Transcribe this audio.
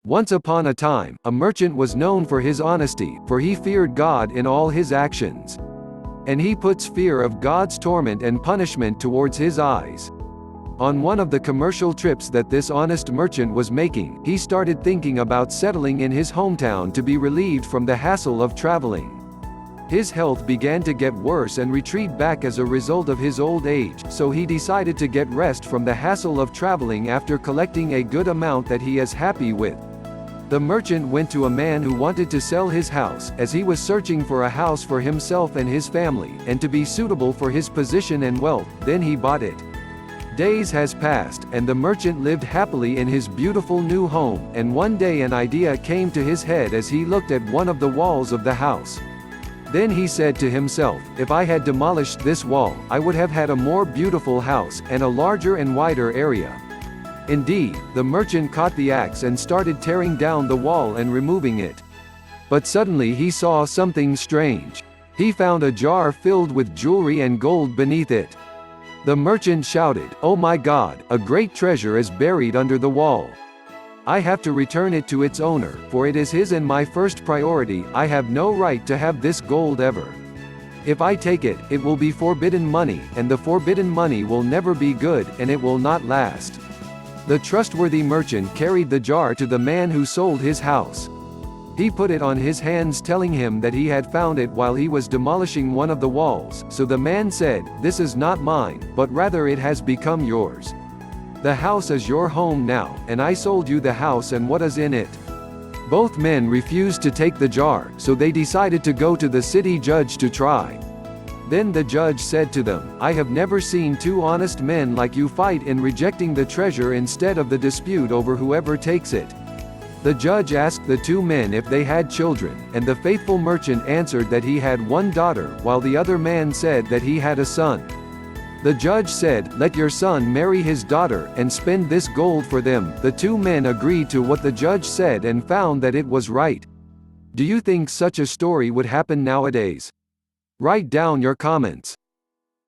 Once upon a time, a merchant was known for his honesty, for he feared God in all his actions. And he puts fear of God's torment and punishment towards his eyes. On one of the commercial trips that this honest merchant was making, he started thinking about settling in his hometown to be relieved from the hassle of traveling. His health began to get worse and retreat back as a result of his old age, so he decided to get rest from the hassle of traveling after collecting a good amount that he is happy with. The merchant went to a man who wanted to sell his house, as he was searching for a house for himself and his family, and to be suitable for his position and wealth. Then he bought it. Days has passed, and the merchant lived happily in his beautiful new home, and one day an idea came to his head as he looked at one of the walls of the house. Then he said to himself, if I had demolished this wall, I would have had a more beautiful house, and a larger and wider area. Indeed, the merchant caught the axe and started tearing down the wall and removing it. But suddenly he saw something strange. He found a jar filled with jewelry and gold beneath it. The merchant shouted, "Oh my God, a great treasure is buried under the wall. I have to return it to its owner, for it is his and my first priority. I have no right to have this gold ever. If I take it, it will be forbidden money, and the forbidden money will never be good, and it will not last." The trustworthy merchant carried the jar to the man who sold his house. He put it on his hands, telling him that he had found it while he was demolishing one of the walls. So the man said, "This is not mine, but rather it has become yours. The house is your home now, and I sold you the house and what is in it." Both men refused to take the jar, so they decided to go to the city judge to try. Then the judge said to them, "I have never seen two honest men like you fight in rejecting the treasure instead of the dispute over whoever takes it." The judge asked the two men if they had children, and the faithful merchant answered that he had one daughter, while the other man said that he had a son. The judge said, "Let your son marry his daughter, and spend this gold for them." The two men agreed to what the judge said and found that it was right. Do you think such a story would happen nowadays? Write down your comments.